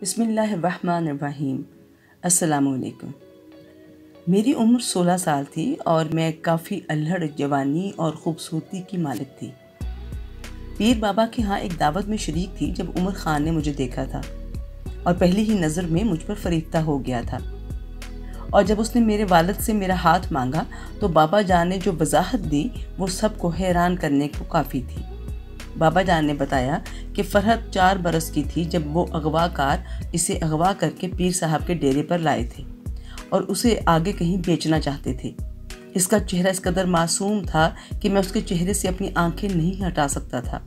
بسم اللہ الرحمن الرحیم۔ السلام علیکم۔ میری عمر 16 سال تھی اور میں کافی الہڑ جوانی اور خوبصورتی کی مالک تھی۔ پیر بابا کے ہاں ایک دعوت میں شریک تھی جب عمر خان نے مجھے دیکھا تھا اور پہلی ہی نظر میں مجھ پر فریفتہ ہو گیا تھا، اور جب اس نے میرے والد سے میرا ہاتھ مانگا تو بابا جان نے جو وضاحت دی وہ سب کو حیران کرنے کو کافی تھی۔ بابا جان نے بتایا کہ فرحت 4 برس کی تھی جب وہ اغوا کار اسے اغوا کر کے پیر صاحب کے ڈیرے پر لائے تھے اور اسے آگے کہیں بیچنا چاہتے تھے۔ اس کا چہرہ اس قدر معصوم تھا کہ میں اس کے چہرے سے اپنی آنکھیں نہیں ہٹا سکتا تھا،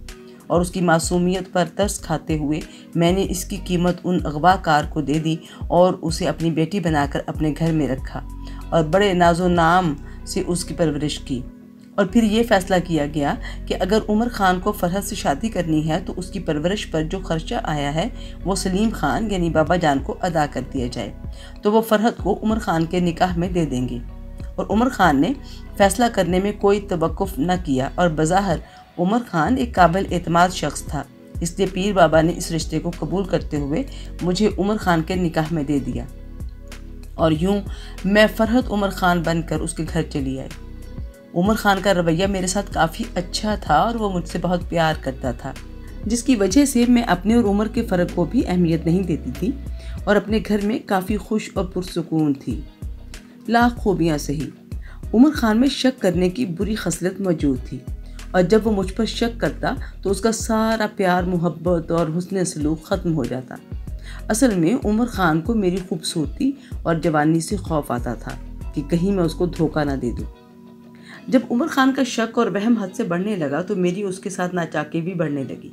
اور اس کی معصومیت پر ترس کھاتے ہوئے میں نے اس کی قیمت ان اغوا کار کو دے دی اور اسے اپنی بیٹی بنا کر اپنے گھر میں رکھا اور بڑے ناز و نام سے اس کی پرورش کی۔ اور پھر یہ فیصلہ کیا گیا کہ اگر عمر خان کو فرحت سے شادی کرنی ہے تو اس کی پرورش پر جو خرچہ آیا ہے وہ سلیم خان یعنی بابا جان کو ادا کر دیا جائے، تو وہ فرحت کو عمر خان کے نکاح میں دے دیں گے۔ اور عمر خان نے فیصلہ کرنے میں کوئی توقف نہ کیا، اور بظاہر عمر خان ایک قابل اعتماد شخص تھا، اس لیے پیر بابا نے اس رشتے کو قبول کرتے ہوئے مجھے عمر خان کے نکاح میں دے دیا، اور یوں میں فرحت عمر خان بن کر اس کے گھر چلی آئی۔ عمر خان کا رویہ میرے ساتھ کافی اچھا تھا اور وہ مجھ سے بہت پیار کرتا تھا، جس کی وجہ سے میں اپنے اور عمر کے فرق کو بھی اہمیت نہیں دیتی تھی اور اپنے گھر میں کافی خوش اور پرسکون تھی۔ لاکھ خوبیاں سہی، عمر خان میں شک کرنے کی بری خصلت موجود تھی، اور جب وہ مجھ پر شک کرتا تو اس کا سارا پیار، محبت اور حسن سلوک ختم ہو جاتا۔ اصل میں عمر خان کو میری خوبصورتی اور جوانی سے خوف آتا تھا کہ کہیں میں اس کو دھوکہ نہ دے دوں۔ جب عمر خان کا شک اور وہم حد سے بڑھنے لگا تو میری اس کے ساتھ ناچاکی بھی بڑھنے لگی۔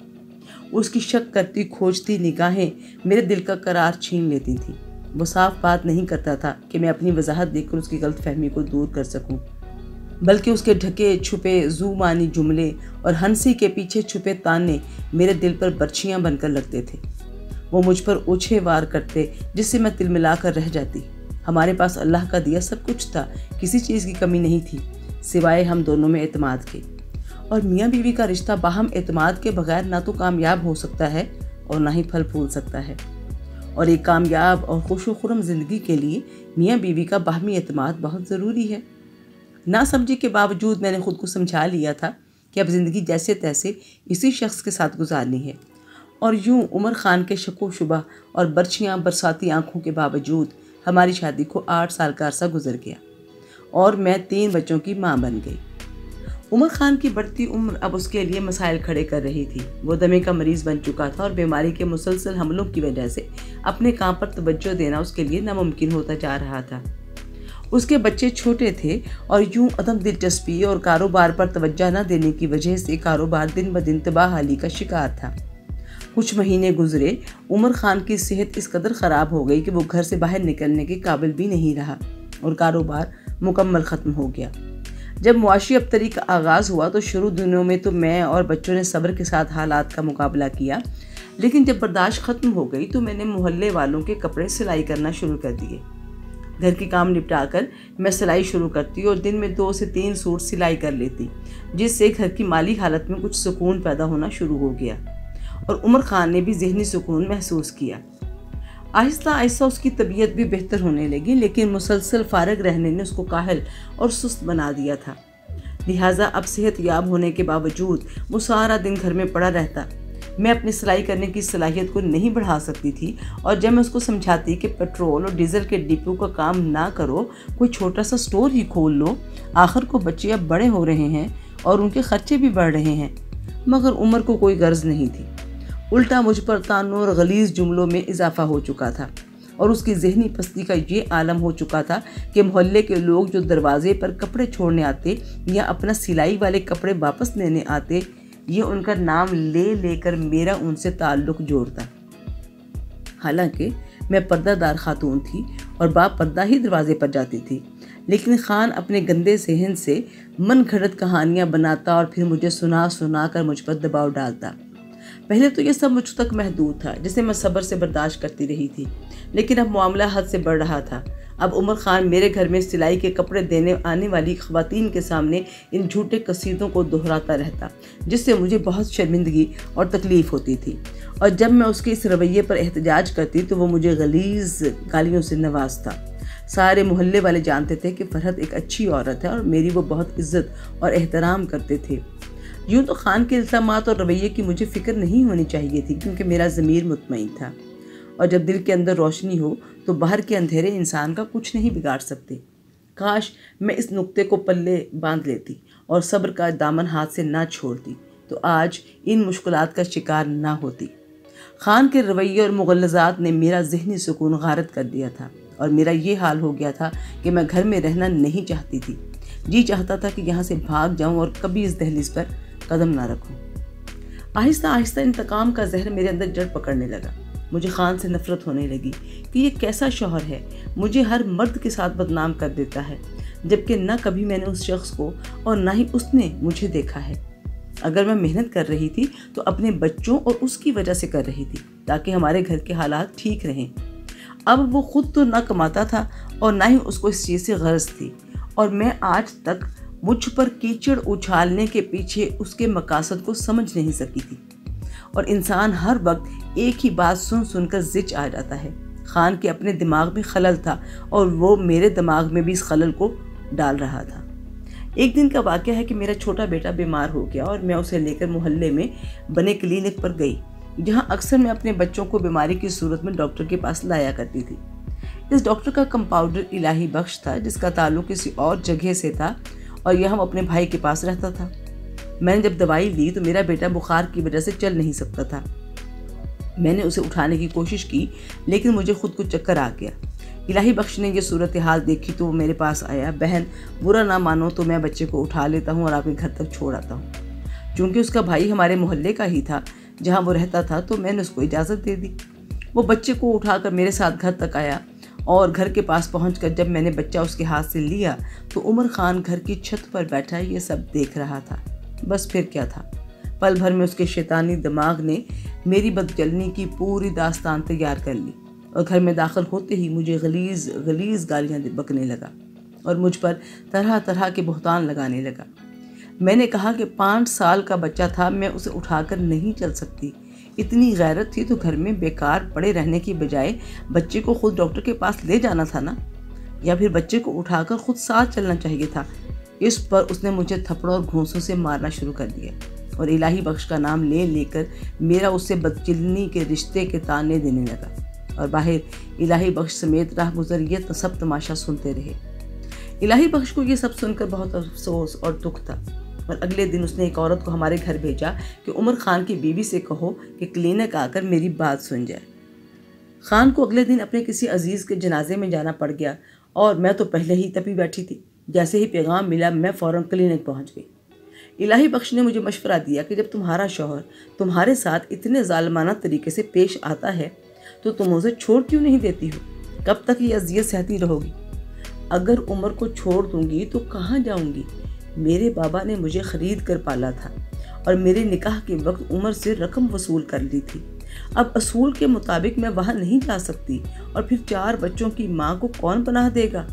اس کی شک کرتی کھوجتی نگاہیں میرے دل کا قرار چھین لیتی تھیں۔ وہ صاف بات نہیں کرتا تھا کہ میں اپنی وضاحت دیکھ کر اس کی غلط فہمی کو دور کر سکوں، بلکہ اس کے ڈھکے چھپے زو معنی جملے اور ہنسی کے پیچھے چھپے تانے میرے دل پر برچھیاں بن کر لگتے تھے۔ وہ مجھ پر اوچھے وار کرتے جس سے میں تل ملا کر رہ جاتی۔ ہمارے پاس اللہ کا دیا سب کچھ تھا، کسی چیز کی کمی نہیں تھی سوائے ہم دونوں میں اعتماد کے، اور میاں بیوی کا رشتہ باہم اعتماد کے بغیر نہ تو کامیاب ہو سکتا ہے اور نہ ہی پھل پھول سکتا ہے، اور ایک کامیاب اور خوش و خرم زندگی کے لیے میاں بیوی کا باہمی اعتماد بہت ضروری ہے۔ نہ سمجھی کے باوجود میں نے خود کو سمجھا لیا تھا کہ اب زندگی جیسے تیسے اسی شخص کے ساتھ گزارنی ہے، اور یوں عمر خان کے شک و شبہ اور برچھیاں برساتی آنکھوں کے باوجود ہماری شادی کو 8 سال کا عرصہ گزر گیا اور میں 3 بچوں کی ماں بن گئی۔ عمر خان کی بڑھتی عمر اب اس کے لیے مسائل کھڑے کر رہی تھی۔ وہ دمے کا مریض بن چکا تھا اور بیماری کے مسلسل حملوں کی وجہ سے اپنے کام پر توجہ دینا اس کے لیے ناممکن ہوتا جا رہا تھا۔ اس کے بچے چھوٹے تھے اور یوں عدم دلچسپی اور کاروبار پر توجہ نہ دینے کی وجہ سے کاروبار دن بدن تباہ حالی کا شکار تھا۔ کچھ مہینے گزرے، عمر خان کی صحت اس قدر خراب ہو گئی کہ وہ گھر سے باہر نکلنے کے قابل بھی نہیں رہا اور کاروبار مکمل ختم ہو گیا۔ جب معاشی ابتری کا آغاز ہوا تو شروع دنوں میں تو میں اور بچوں نے صبر کے ساتھ حالات کا مقابلہ کیا، لیکن جب برداشت ختم ہو گئی تو میں نے محلے والوں کے کپڑے سلائی کرنا شروع کر دیے۔ گھر کے کام نپٹا کر میں سلائی شروع کرتی اور دن میں 2 سے 3 سوٹ سلائی کر لیتی، جس سے گھر کی مالی حالت میں کچھ سکون پیدا ہونا شروع ہو گیا، اور عمر خان نے بھی ذہنی سکون محسوس کیا۔ آہستہ آہستہ اس کی طبیعت بھی بہتر ہونے لگی، لیکن مسلسل فارغ رہنے نے اس کو کاہل اور سست بنا دیا تھا، لہٰذا اب صحت یاب ہونے کے باوجود وہ سارا دن گھر میں پڑا رہتا۔ میں اپنی سلائی کرنے کی صلاحیت کو نہیں بڑھا سکتی تھی، اور جب میں اس کو سمجھاتی کہ پیٹرول اور ڈیزل کے ڈپو کا کام نہ کرو، کوئی چھوٹا سا سٹور ہی کھول لو، آخر کو بچے اب بڑے ہو رہے ہیں اور ان کے خرچے بھی بڑھ رہے ہیں، مگر عمر کو کوئی غرض نہیں تھی۔ الٹا مجھ پر طعنوں اور غلیظ جملوں میں اضافہ ہو چکا تھا، اور اس کی ذہنی پستی کا یہ عالم ہو چکا تھا کہ محلے کے لوگ جو دروازے پر کپڑے چھوڑنے آتے یا اپنا سلائی والے کپڑے واپس لینے آتے، یہ ان کا نام لے لے کر میرا ان سے تعلق جوڑتا۔ حالانکہ میں پردہ دار خاتون تھی اور با پردہ ہی دروازے پر جاتی تھی، لیکن خان اپنے گندے صحن سے من گھڑت کہانیاں بناتا اور پھر مجھے سنا سنا کر مجھ پر دباؤ ڈالتا۔ پہلے تو یہ سب مجھ تک محدود تھا، جسے میں صبر سے برداشت کرتی رہی تھی، لیکن اب معاملہ حد سے بڑھ رہا تھا۔ اب عمر خان میرے گھر میں سلائی کے کپڑے دینے آنے والی خواتین کے سامنے ان جھوٹے قصیدوں کو دہراتا رہتا، جس سے مجھے بہت شرمندگی اور تکلیف ہوتی تھی، اور جب میں اس کے اس رویے پر احتجاج کرتی تو وہ مجھے غلیظ گالیوں سے نوازتا۔ سارے محلے والے جانتے تھے کہ فرحت ایک اچھی عورت ہے اور میری وہ بہت عزت اور احترام کرتے تھے۔ یوں تو خان کے الزامات اور رویے کی مجھے فکر نہیں ہونی چاہیے تھی، کیونکہ میرا ضمیر مطمئن تھا، اور جب دل کے اندر روشنی ہو تو باہر کے اندھیرے انسان کا کچھ نہیں بگاڑ سکتے۔ کاش میں اس نقطے کو پلے باندھ لیتی اور صبر کا دامن ہاتھ سے نہ چھوڑتی، تو آج ان مشکلات کا شکار نہ ہوتی۔ خان کے رویے اور مغلظات نے میرا ذہنی سکون غارت کر دیا تھا، اور میرا یہ حال ہو گیا تھا کہ میں گھر میں رہنا نہیں چاہتی تھی۔ جی چاہتا تھا کہ یہاں سے بھاگ جاؤں اور کبھی اس دہلیز پر قدم نہ رکھوں۔ آہستہ آہستہ انتقام کا زہر میرے اندر جڑ پکڑنے لگا۔ مجھے خان سے نفرت ہونے لگی کہ یہ کیسا شوہر ہے، مجھے ہر مرد کے ساتھ بدنام کر دیتا ہے، جبکہ نہ کبھی میں نے اس شخص کو اور نہ ہی اس نے مجھے دیکھا ہے۔ اگر میں محنت کر رہی تھی تو اپنے بچوں اور اس کی وجہ سے کر رہی تھی، تاکہ ہمارے گھر کے حالات ٹھیک رہیں۔ اب وہ خود تو نہ کماتا تھا اور نہ ہی اس کو اس چیز سے غرض تھی، اور میں آج تک مجھ پر کیچڑ اچھالنے کے پیچھے اس کے مقاصد کو سمجھ نہیں سکی تھی۔ اور انسان ہر وقت ایک ہی بات سن سن کر زچ آ جاتا ہے۔ خان کے اپنے دماغ میں خلل تھا اور وہ میرے دماغ میں بھی اس خلل کو ڈال رہا تھا۔ ایک دن کا واقعہ ہے کہ میرا چھوٹا بیٹا بیمار ہو گیا اور میں اسے لے کر محلے میں بنے کلینک پر گئی، جہاں اکثر میں اپنے بچوں کو بیماری کی صورت میں ڈاکٹر کے پاس لایا کرتی تھی۔ اس ڈاکٹر کا کمپاؤنڈر الہی بخش تھا، جس کا تعلق کسی اور جگہ سے تھا اور یہاں اپنے بھائی کے پاس رہتا تھا۔ میں نے جب دوائی لی تو میرا بیٹا بخار کی وجہ سے چل نہیں سکتا تھا۔ میں نے اسے اٹھانے کی کوشش کی، لیکن مجھے خود کو چکر آ گیا۔ الہی بخش نے یہ صورتحال دیکھی تو وہ میرے پاس آیا۔ بہن، برا نہ مانو تو میں بچے کو اٹھا لیتا ہوں اور آپ کے گھر تک چھوڑ آتا ہوں۔ چونکہ اس کا بھائی ہمارے محلے کا ہی تھا جہاں وہ رہتا تھا، تو میں نے اس کو اجازت دے دی۔ وہ بچے کو اٹھا کر میرے ساتھ گھر تک آیا، اور گھر کے پاس پہنچ کر جب میں نے بچہ اس کے ہاتھ سے لیا تو عمر خان گھر کی چھت پر بیٹھا یہ سب دیکھ رہا تھا۔ بس پھر کیا تھا، پل بھر میں اس کے شیطانی دماغ نے میری بدچلنی کی پوری داستان تیار کر لی، اور گھر میں داخل ہوتے ہی مجھے غلیظ گالیاں بکنے لگا اور مجھ پر طرح طرح کے بہتان لگانے لگا۔ میں نے کہا کہ 5 سال کا بچہ تھا، میں اسے اٹھا کر نہیں چل سکتی۔ اتنی غیرت تھی تو گھر میں بیکار پڑے رہنے کی بجائے بچے کو خود ڈاکٹر کے پاس لے جانا تھا نا، یا پھر بچے کو اٹھا کر خود ساتھ چلنا چاہیے تھا۔ اس پر اس نے مجھے تھپڑوں اور گھونسوں سے مارنا شروع کر دیا، اور الہی بخش کا نام لے لے کر میرا اس سے بدچلنی کے رشتے کے تانے دینے لگا، اور باہر الہی بخش سمیت راہ گزر یہ سب تماشا سنتے رہے۔ الہی بخش کو یہ سب سن کر بہت افسوس اور دکھ تھا، اور اگلے دن اس نے ایک عورت کو ہمارے گھر بھیجا کہ عمر خان کی بیوی سے کہو کہ کلینک آ کر میری بات سن جائے۔ خان کو اگلے دن اپنے کسی عزیز کے جنازے میں جانا پڑ گیا، اور میں تو پہلے ہی تپی بیٹھی تھی۔ جیسے ہی پیغام ملا میں فوراً کلینک پہنچ گئی۔ الہی بخش نے مجھے مشورہ دیا کہ جب تمہارا شوہر تمہارے ساتھ اتنے ظالمانہ طریقے سے پیش آتا ہے تو تم اسے چھوڑ کیوں نہیں دیتی ہو؟ کب تک یہ اذیت سہتی رہو گی؟ اگر عمر کو چھوڑ دوں گی تو کہاں جاؤں گی؟ میرے بابا نے مجھے خرید کر پالا تھا اور میرے نکاح کے وقت عمر سے رقم وصول کر لی تھی۔ اب اصول کے مطابق میں وہاں نہیں جا سکتی، اور پھر 4 بچوں کی ماں کو کون پناہ دے گا؟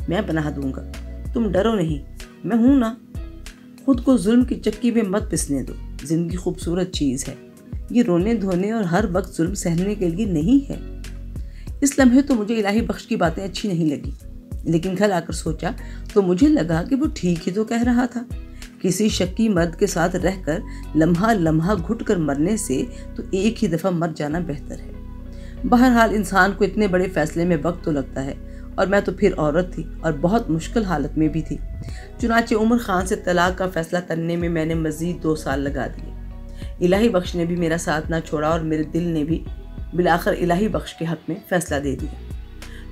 میں پناہ دوں گا، تم ڈرو نہیں، میں ہوں نا۔ خود کو ظلم کی چکی میں مت پسنے دو، زندگی خوبصورت چیز ہے، یہ رونے دھونے اور ہر وقت ظلم سہنے کے لیے نہیں ہے۔ اس لمحے تو مجھے الہی بخش کی باتیں اچھی نہیں لگی، لیکن گھر آ کر سوچا تو مجھے لگا کہ وہ ٹھیک ہی تو کہہ رہا تھا۔ کسی شکی مرد کے ساتھ رہ کر لمحہ لمحہ گھٹ کر مرنے سے تو ایک ہی دفعہ مر جانا بہتر ہے۔ بہرحال انسان کو اتنے بڑے فیصلے میں وقت تو لگتا ہے، اور میں تو پھر عورت تھی اور بہت مشکل حالت میں بھی تھی۔ چنانچہ عمر خان سے طلاق کا فیصلہ کرنے میں میں نے مزید 2 سال لگا دیے۔ الہی بخش نے بھی میرا ساتھ نہ چھوڑا، اور میرے دل نے بھی بالآخر الہی بخش کے حق میں فیصلہ دے دیا۔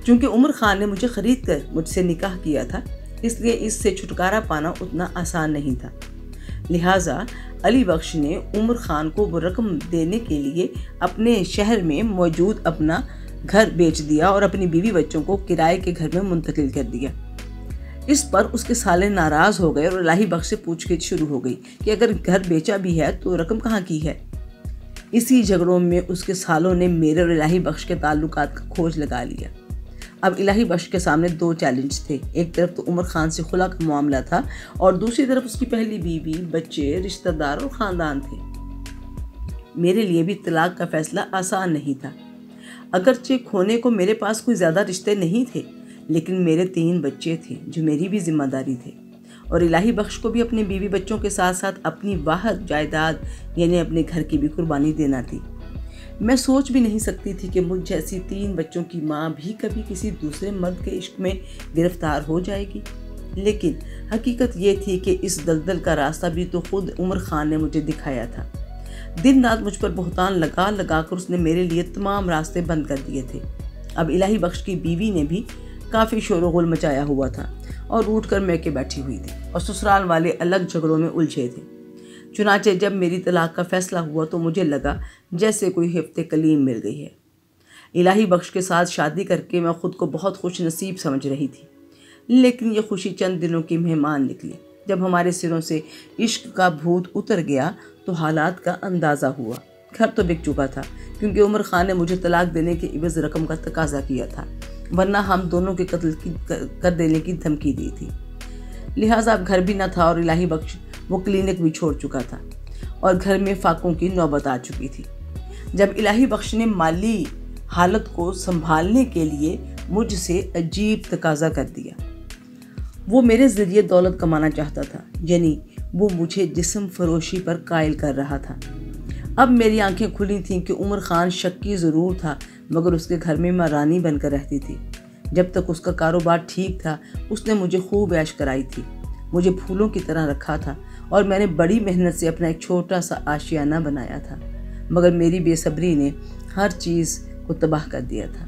چونکہ عمر خان نے مجھے خرید کر مجھ سے نکاح کیا تھا، اس لیے اس سے چھٹکارا پانا اتنا آسان نہیں تھا۔ لہٰذا علی بخش نے عمر خان کو وہ رقم دینے کے لیے اپنے شہر میں موجود اپنا گھر بیچ دیا اور اپنی بیوی بچوں کو کرائے کے گھر میں منتقل کر دیا۔ اس پر اس کے سالے ناراض ہو گئے اور الہی بخش سے پوچھ گچھ شروع ہو گئی کہ اگر گھر بیچا بھی ہے تو رقم کہاں کی ہے۔ اسی جھگڑوں میں اس کے سالوں نے میرے اور الہی بخش کے تعلقات کا کھوج لگا لیا۔ اب الہی بخش کے سامنے 2 چیلنج تھے۔ ایک طرف تو عمر خان سے خلا کا معاملہ تھا، اور دوسری طرف اس کی پہلی بیوی، بچے، رشتہ دار اور خاندان تھے۔ میرے لیے بھی طلاق کا فیصلہ آسان نہیں تھا۔ اگرچہ کھونے کو میرے پاس کوئی زیادہ رشتے نہیں تھے، لیکن میرے 3 بچے تھے جو میری بھی ذمہ داری تھے، اور الہی بخش کو بھی اپنے بیوی بچوں کے ساتھ ساتھ اپنی واحد جائیداد یعنی اپنے گھر کی بھی قربانی دینا تھی۔ میں سوچ بھی نہیں سکتی تھی کہ مجھ جیسی 3 بچوں کی ماں بھی کبھی کسی دوسرے مرد کے عشق میں گرفتار ہو جائے گی، لیکن حقیقت یہ تھی کہ اس دلدل کا راستہ بھی تو خود عمر خان نے مجھے دکھایا تھا۔ دن رات مجھ پر بہتان لگا لگا کر اس نے میرے لیے تمام راستے بند کر دیے تھے۔ اب الہی بخش کی بیوی نے بھی کافی شور و غل مچایا ہوا تھا اور اٹھ کر میکے بیٹھی ہوئی تھی، اور سسرال والے الگ جھگڑوں میں الجھے تھے۔ چنانچہ جب میری طلاق کا فیصلہ ہوا تو مجھے لگا جیسے کوئی ہفتے کلیم مل گئی ہے۔ الہی بخش کے ساتھ شادی کر کے میں خود کو بہت خوش نصیب سمجھ رہی تھی، لیکن یہ خوشی چند دنوں کی مہمان نکلی۔ جب ہمارے سروں سے عشق کا بھوت اتر گیا تو حالات کا اندازہ ہوا۔ گھر تو بک چکا تھا کیونکہ عمر خان نے مجھے طلاق دینے کے عوض رقم کا تقاضا کیا تھا، ورنہ ہم دونوں کے قتل کر دینے کی دھمکی دی تھی۔ لہٰذا اب گھر بھی نہ تھا اور الہی بخش وہ کلینک بھی چھوڑ چکا تھا، اور گھر میں فاقوں کی نوبت آ چکی تھی۔ جب الہی بخش نے مالی حالت کو سنبھالنے کے لیے مجھ سے عجیب تقاضا کر دیا، وہ میرے ذریعے دولت کمانا چاہتا تھا، یعنی وہ مجھے جسم فروشی پر قائل کر رہا تھا۔ اب میری آنکھیں کھلی تھیں کہ عمر خان شکی ضرور تھا، مگر اس کے گھر میں میں رانی بن کر رہتی تھی۔ جب تک اس کا کاروبار ٹھیک تھا اس نے مجھے خوب عیش کرائی تھی، مجھے پھولوں کی طرح رکھا تھا، اور میں نے بڑی محنت سے اپنا ایک چھوٹا سا آشیانہ بنایا تھا، مگر میری بے صبری نے ہر چیز کو تباہ کر دیا تھا،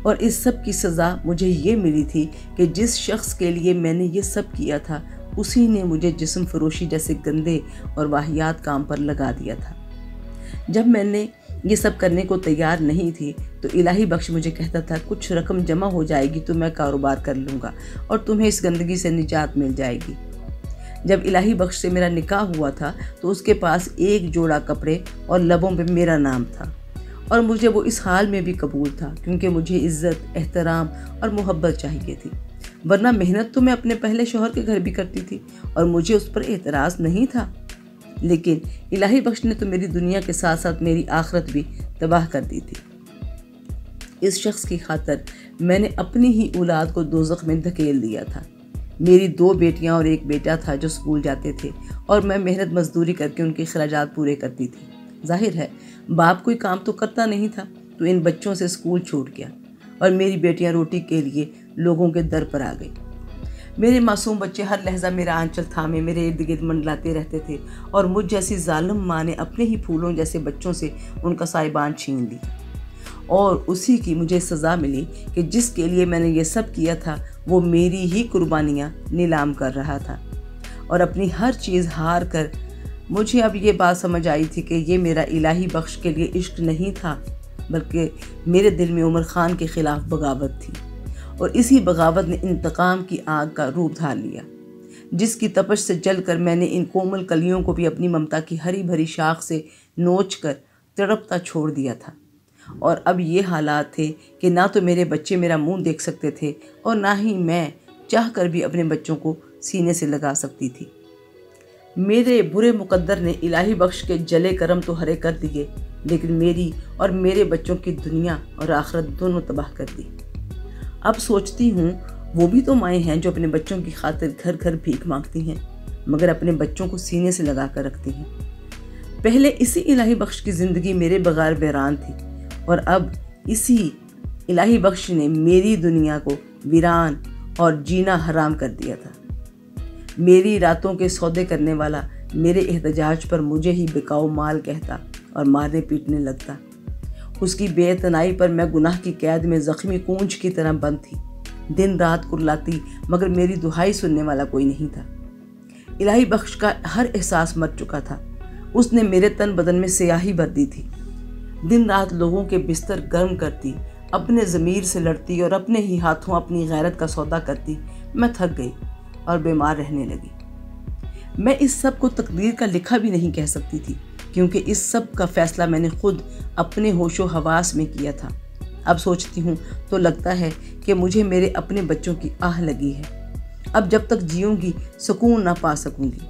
اور اس سب کی سزا مجھے یہ ملی تھی کہ جس شخص کے لیے میں نے یہ سب کیا تھا اسی نے مجھے جسم فروشی جیسے گندے اور واہیات کام پر لگا دیا تھا۔ جب میں نے یہ سب کرنے کو تیار نہیں تھی تو الہی بخش مجھے کہتا تھا کچھ رقم جمع ہو جائے گی تو میں کاروبار کر لوں گا اور تمہیں اس گندگی سے نجات مل جائے گی۔ جب الہی بخش سے میرا نکاح ہوا تھا تو اس کے پاس ایک جوڑا کپڑے اور لبوں پہ میرا نام تھا، اور مجھے وہ اس حال میں بھی قبول تھا کیونکہ مجھے عزت، احترام اور محبت چاہیے تھی، ورنہ محنت تو میں اپنے پہلے شوہر کے گھر بھی کرتی تھی اور مجھے اس پر اعتراض نہیں تھا۔ لیکن الہی بخش نے تو میری دنیا کے ساتھ ساتھ میری آخرت بھی تباہ کر دی تھی۔ اس شخص کی خاطر میں نے اپنی ہی اولاد کو دوزخ میں دھکیل دیا تھا۔ میری 2 بیٹیاں اور 1 بیٹا تھا جو اسکول جاتے تھے، اور میں محنت مزدوری کر کے ان کے اخراجات پورے کرتی تھی۔ ظاہر ہے باپ کوئی کام تو کرتا نہیں تھا، تو ان بچوں سے اسکول چھوٹ گیا اور میری بیٹیاں روٹی کے لیے لوگوں کے در پر آ گئی۔ میرے معصوم بچے ہر لحظہ میرا آنچل تھامے میرے ارد گرد منڈلاتے رہتے تھے، اور مجھ جیسی ظالم ماں نے اپنے ہی پھولوں جیسے بچوں سے ان کا سائبان چھین لی، اور اسی کی مجھے سزا ملی کہ جس کے لیے میں نے یہ سب کیا تھا وہ میری ہی قربانیاں نیلام کر رہا تھا، اور اپنی ہر چیز ہار کر مجھے اب یہ بات سمجھ آئی تھی کہ یہ میرا الہی بخش کے لیے عشق نہیں تھا، بلکہ میرے دل میں عمر خان کے خلاف بغاوت تھی، اور اسی بغاوت نے انتقام کی آگ کا روپ دھار لیا، جس کی تپش سے جل کر میں نے ان کومل کلیوں کو بھی اپنی ممتا کی ہری بھری شاخ سے نوچ کر تڑپتا چھوڑ دیا تھا۔ اور اب یہ حالات تھے کہ نہ تو میرے بچے میرا منہ دیکھ سکتے تھے اور نہ ہی میں چاہ کر بھی اپنے بچوں کو سینے سے لگا سکتی تھی۔ میرے برے مقدر نے الہی بخش کے جلے کرم تو ہرے کر دیے، لیکن میری اور میرے بچوں کی دنیا اور آخرت دونوں تباہ کر دی۔ اب سوچتی ہوں وہ بھی تو مائیں ہیں جو اپنے بچوں کی خاطر گھر گھر بھیک مانگتی ہیں، مگر اپنے بچوں کو سینے سے لگا کر رکھتی ہیں۔ پہلے اسی الہی بخش کی زندگی میرے بغیر ویران تھی، اور اب اسی الہی بخش نے میری دنیا کو ویران اور جینا حرام کر دیا تھا۔ میری راتوں کے سودے کرنے والا میرے احتجاج پر مجھے ہی بکاؤ مال کہتا اور مارنے پیٹنے لگتا۔ اس کی بے اعتنائی پر میں گناہ کی قید میں زخمی کونچ کی طرح بند تھی، دن رات کرلاتی، مگر میری دہائی سننے والا کوئی نہیں تھا۔ الہی بخش کا ہر احساس مر چکا تھا، اس نے میرے تن بدن میں سیاہی بھر دی تھی۔ دن رات لوگوں کے بستر گرم کرتی، اپنے ضمیر سے لڑتی اور اپنے ہی ہاتھوں اپنی غیرت کا سودا کرتی۔ میں تھک گئی اور بیمار رہنے لگی۔ میں اس سب کو تقدیر کا لکھا بھی نہیں کہہ سکتی تھی، کیونکہ اس سب کا فیصلہ میں نے خود اپنے ہوش و حواس میں کیا تھا۔ اب سوچتی ہوں تو لگتا ہے کہ مجھے میرے اپنے بچوں کی آہ لگی ہے۔ اب جب تک جیوں گی سکون نہ پا سکوں گی۔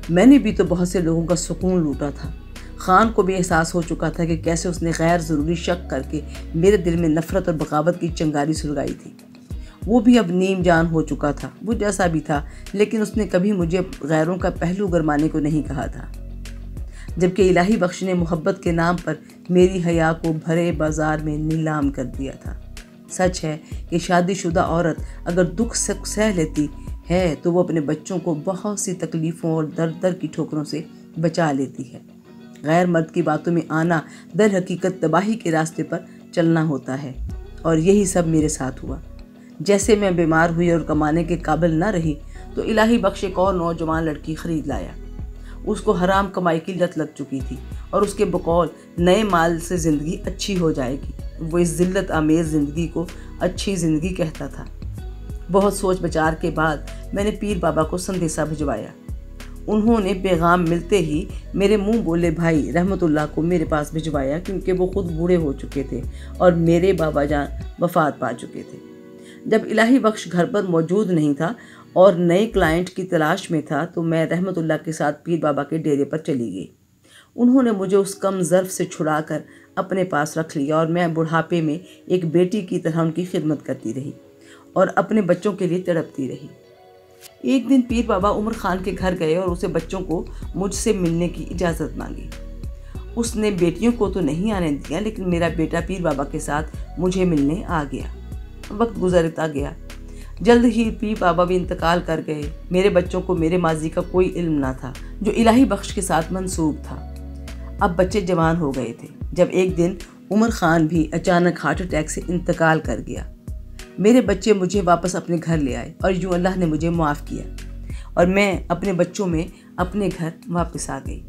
میں نے بھی تو بہت سے لوگوں کا سکون لوٹا تھا، خان کو بھی احساس ہو چکا تھا کہ کیسے اس نے غیر ضروری شک کر کے میرے دل میں نفرت اور بغاوت کی چنگاری سلگائی تھی۔ وہ بھی اب نیم جان ہو چکا تھا، وہ جیسا بھی تھا، لیکن اس نے کبھی مجھے غیروں کا پہلو گرمانے کو نہیں کہا تھا، جبکہ الہی بخش نے محبت کے نام پر میری حیا کو بھرے بازار میں نیلام کر دیا تھا۔ سچ ہے کہ شادی شدہ عورت اگر دکھ سہ لیتی ہے تو وہ اپنے بچوں کو بہت سی تکلیفوں اور در کی ٹھوکروں سے بچا لیتی ہے۔ غیر مرد کی باتوں میں آنا در حقیقت تباہی کے راستے پر چلنا ہوتا ہے، اور یہی سب میرے ساتھ ہوا۔ جیسے میں بیمار ہوئی اور کمانے کے قابل نہ رہی تو الہی بخش ایک اور نوجوان لڑکی خرید لایا۔ اس کو حرام کمائی کی لت لگ چکی تھی اور اس کے بقول نئے مال سے زندگی اچھی ہو جائے گی۔ وہ اس ذلت آمیز زندگی کو اچھی زندگی کہتا تھا۔ بہت سوچ بچار کے بعد میں نے پیر بابا کو سندیسہ بھجوایا۔ انہوں نے پیغام ملتے ہی میرے منہ بولے بھائی رحمت اللہ کو میرے پاس بھجوایا، کیونکہ وہ خود بوڑھے ہو چکے تھے اور میرے بابا جان وفات پا چکے تھے۔ جب الہی بخش گھر پر موجود نہیں تھا اور نئے کلائنٹ کی تلاش میں تھا تو میں رحمت اللہ کے ساتھ پیر بابا کے ڈیرے پر چلی گئی۔ انہوں نے مجھے اس کم ظرف سے چھڑا کر اپنے پاس رکھ لیا اور میں بڑھاپے میں ایک بیٹی کی طرح ان کی خدمت کرتی رہی اور اپنے بچوں کے لیے تڑپتی رہی۔ ایک دن پیر بابا عمر خان کے گھر گئے اور اسے بچوں کو مجھ سے ملنے کی اجازت مانگی۔ اس نے بیٹیوں کو تو نہیں آنے دیا، لیکن میرا بیٹا پیر بابا کے ساتھ مجھے ملنے آ گیا۔ وقت گزرتا گیا، جلد ہی پیر بابا بھی انتقال کر گئے۔ میرے بچوں کو میرے ماضی کا کوئی علم نہ تھا جو الہی بخش کے ساتھ منسوب تھا۔ اب بچے جوان ہو گئے تھے جب ایک دن عمر خان بھی اچانک ہارٹ اٹیک سے انتقال کر گیا۔ میرے بچے مجھے واپس اپنے گھر لے آئے اور یوں اللہ نے مجھے معاف کیا اور میں اپنے بچوں میں اپنے گھر واپس آ گئی،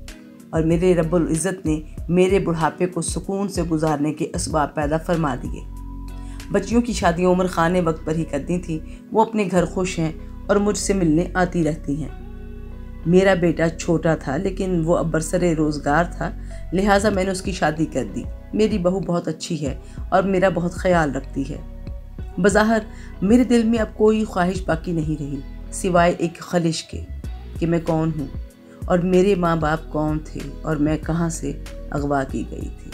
اور میرے رب العزت نے میرے بڑھاپے کو سکون سے گزارنے کے اسباب پیدا فرما دیے۔ بچیوں کی شادیاں عمر خان نے وقت پر ہی کر دی تھیں۔ وہ اپنے گھر خوش ہیں اور مجھ سے ملنے آتی رہتی ہیں۔ میرا بیٹا چھوٹا تھا لیکن وہ اب برسر روزگار تھا، لہٰذا میں نے اس کی شادی کر دی۔ میری بہو بہت اچھی ہے اور میرا بہت خیال رکھتی ہے۔ بظاہر میرے دل میں اب کوئی خواہش باقی نہیں رہی سوائے ایک خلش کے کہ میں کون ہوں اور میرے ماں باپ کون تھے اور میں کہاں سے اغوا کی گئی تھی۔